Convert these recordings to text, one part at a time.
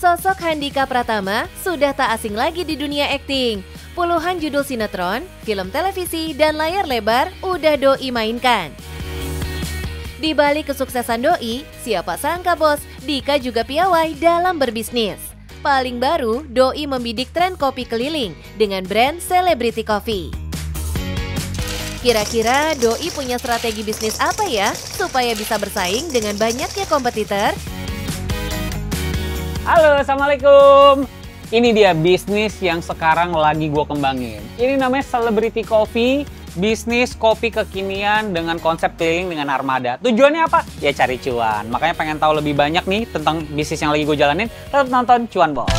Sosok Handika Pratama sudah tak asing lagi di dunia akting. Puluhan judul sinetron, film televisi, dan layar lebar udah Doi mainkan. Di balik kesuksesan Doi, siapa sangka bos, Dika juga piawai dalam berbisnis. Paling baru, Doi membidik tren kopi keliling dengan brand Celebrity Coffee. Kira-kira Doi punya strategi bisnis apa ya supaya bisa bersaing dengan banyaknya kompetitor? Halo, Assalamualaikum. Ini dia bisnis yang sekarang lagi gue kembangin. Ini namanya Celebrity Coffee, bisnis kopi kekinian dengan konsep keliling dengan armada. Tujuannya apa? Ya cari cuan. Makanya pengen tahu lebih banyak nih tentang bisnis yang lagi gue jalanin, tetap nonton Cuan Bos.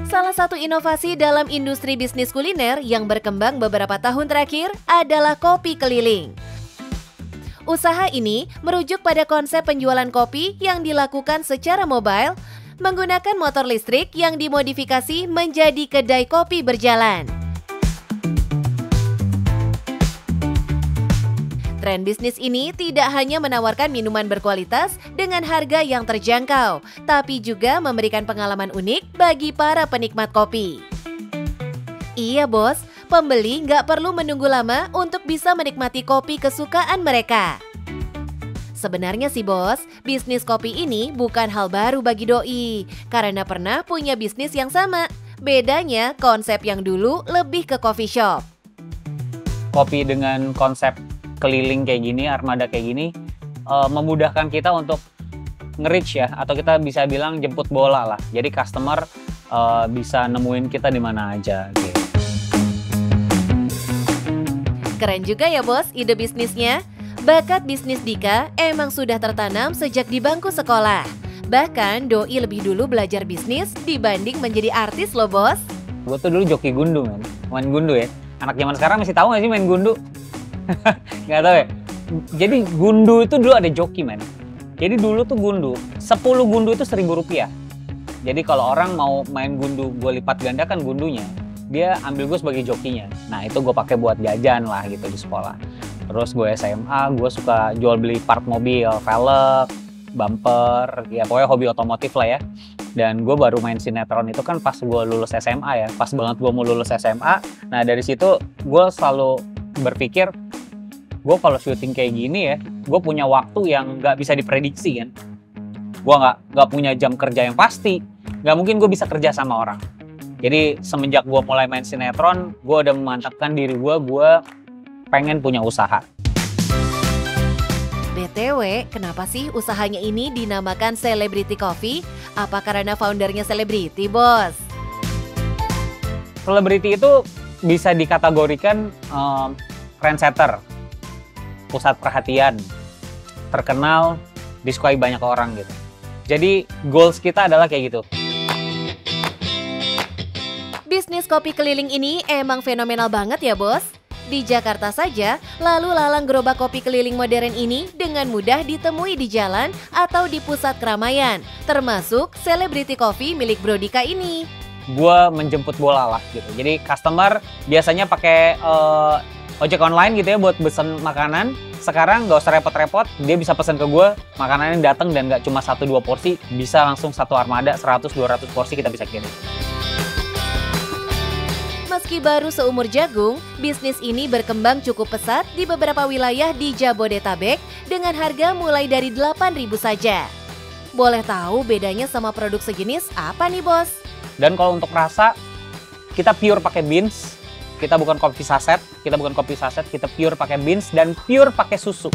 Salah satu inovasi dalam industri bisnis kuliner yang berkembang beberapa tahun terakhir adalah kopi keliling. Usaha ini merujuk pada konsep penjualan kopi yang dilakukan secara mobile, menggunakan motor listrik yang dimodifikasi menjadi kedai kopi berjalan. Tren bisnis ini tidak hanya menawarkan minuman berkualitas dengan harga yang terjangkau, tapi juga memberikan pengalaman unik bagi para penikmat kopi. Iya bos, pembeli nggak perlu menunggu lama untuk bisa menikmati kopi kesukaan mereka. Sebenarnya sih bos, bisnis kopi ini bukan hal baru bagi Doi, karena pernah punya bisnis yang sama. Bedanya konsep yang dulu lebih ke coffee shop. Kopi dengan konsep keliling kayak gini, armada kayak gini, memudahkan kita untuk nge-reach ya, atau kita bisa bilang jemput bola lah. Jadi customer bisa nemuin kita di mana aja. Gitu. Keren juga ya bos ide bisnisnya. Bakat bisnis Dika emang sudah tertanam sejak di bangku sekolah. Bahkan Doi lebih dulu belajar bisnis dibanding menjadi artis loh bos. Gue tuh dulu joki gundu men, main gundu ya. Anak zaman sekarang masih tahu gak sih main gundu? Nggak tahu ya. Jadi gundu itu dulu ada joki men. Jadi dulu tuh gundu, 10 gundu itu Rp1.000. Jadi kalau orang mau main gundu, gue lipat gandakan gundunya, dia ambil gue sebagai jokinya. Nah itu gue pakai buat jajan lah gitu di sekolah. Terus gue SMA, gue suka jual beli part mobil, velg, bumper, ya pokoknya hobi otomotif lah ya. Dan gue baru main sinetron itu kan pas gue lulus SMA ya, pas banget gue mau lulus SMA. Nah dari situ gue selalu berpikir, gue kalau syuting kayak gini ya, gue punya waktu yang nggak bisa diprediksi kan. Gue nggak punya jam kerja yang pasti, nggak mungkin gue bisa kerja sama orang. Jadi semenjak gue mulai main sinetron, gue udah memantapkan diri gue pengen punya usaha. BTW, kenapa sih usahanya ini dinamakan Celebrity Coffee? Apa karena foundernya selebriti bos? Selebriti itu bisa dikategorikan trendsetter, pusat perhatian, terkenal, disukai banyak orang gitu. Jadi goals kita adalah kayak gitu. Bisnis kopi keliling ini emang fenomenal banget ya bos. Di Jakarta saja, lalu lalang gerobak kopi keliling modern ini dengan mudah ditemui di jalan atau di pusat keramaian, termasuk Celebrity Coffee milik Bro Dika ini. Gue menjemput bola lah gitu. Jadi customer biasanya pakai ojek online gitu ya buat pesen makanan. Sekarang nggak usah repot-repot, dia bisa pesan ke gue, makanannya datang dan nggak cuma 1-2 porsi, bisa langsung satu armada 100-200 porsi kita bisa kirim. Meski baru seumur jagung, bisnis ini berkembang cukup pesat di beberapa wilayah di Jabodetabek dengan harga mulai dari 8.000 saja. Boleh tahu bedanya sama produk sejenis apa nih bos? Dan kalau untuk rasa, kita pure pakai beans. Kita bukan kopi saset, kita pure pakai beans dan pure pakai susu.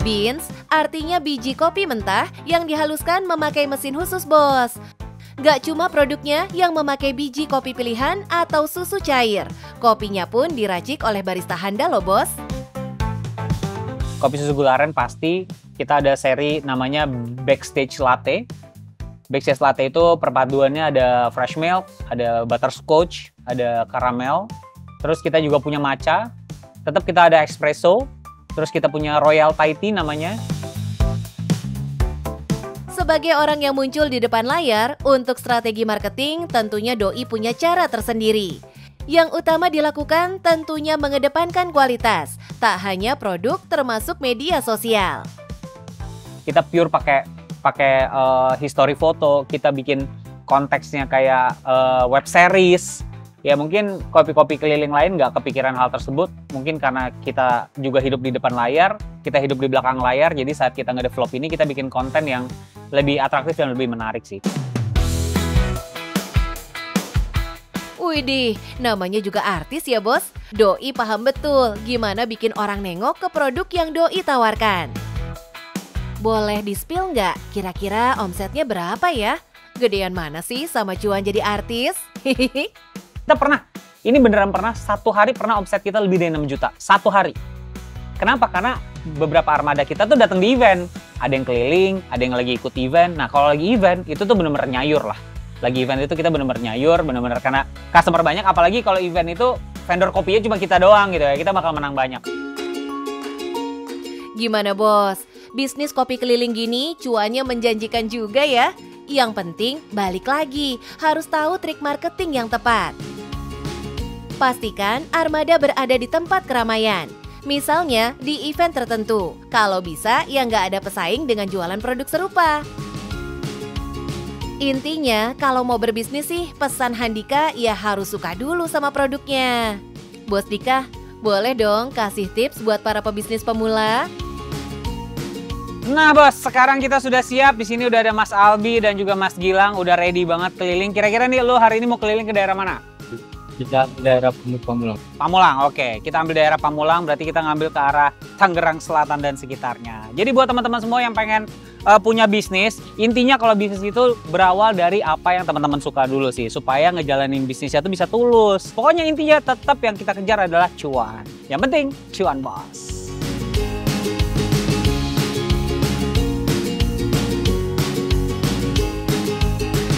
Beans artinya biji kopi mentah yang dihaluskan memakai mesin khusus bos. Gak cuma produknya yang memakai biji kopi pilihan atau susu cair, kopinya pun diracik oleh barista handal loh bos. Kopi susu gula aren pasti, kita ada seri namanya Backstage Latte. Backstage Latte itu perpaduannya ada fresh milk, ada butterscotch, ada caramel. Terus kita juga punya matcha, tetap kita ada espresso. Terus kita punya Royal Thai Tea namanya. Sebagai orang yang muncul di depan layar, untuk strategi marketing tentunya Doi punya cara tersendiri. Yang utama dilakukan tentunya mengedepankan kualitas, tak hanya produk termasuk media sosial. Kita pure pakai history foto, kita bikin konteksnya kayak web series. Ya mungkin kopi-kopi keliling lain nggak kepikiran hal tersebut, mungkin karena kita juga hidup di depan layar, kita hidup di belakang layar, jadi saat kita nge-develop ini kita bikin konten yang lebih atraktif dan lebih menarik sih. Widih, namanya juga artis ya bos. Doi paham betul gimana bikin orang nengok ke produk yang Doi tawarkan. Boleh di-spill nggak? Kira-kira omsetnya berapa ya? Gedean mana sih sama cuan jadi artis? Kita pernah, ini beneran pernah, satu hari pernah omset kita lebih dari 6 juta. Satu hari. Kenapa? Karena beberapa armada kita tuh datang di event. Ada yang keliling, ada yang lagi ikut event. Nah kalau lagi event, itu tuh bener-bener nyayur lah. Lagi event itu kita bener-bener nyayur, bener-bener karena customer banyak. Apalagi kalau event itu vendor kopinya cuma kita doang gitu ya, kita bakal menang banyak. Gimana bos? Bisnis kopi keliling gini cuannya menjanjikan juga ya? Yang penting balik lagi, harus tahu trik marketing yang tepat. Pastikan armada berada di tempat keramaian. Misalnya di event tertentu. Kalau bisa ya nggak ada pesaing dengan jualan produk serupa. Intinya kalau mau berbisnis sih pesan Handika ya harus suka dulu sama produknya. Bos Dika, boleh dong kasih tips buat para pebisnis pemula? Nah bos, sekarang kita sudah siap. Di sini udah ada Mas Albi dan juga Mas Gilang, udah ready banget keliling. Kira-kira nih lo hari ini mau keliling ke daerah mana? Kita daerah Pamulang. Pamulang, oke. Kita ambil daerah Pamulang, berarti kita ngambil ke arah Tangerang Selatan dan sekitarnya. Jadi buat teman-teman semua yang pengen punya bisnis, intinya kalau bisnis itu berawal dari apa yang teman-teman suka dulu sih, supaya ngejalanin bisnisnya itu bisa tulus. Pokoknya intinya tetap yang kita kejar adalah cuan. Yang penting cuan bos.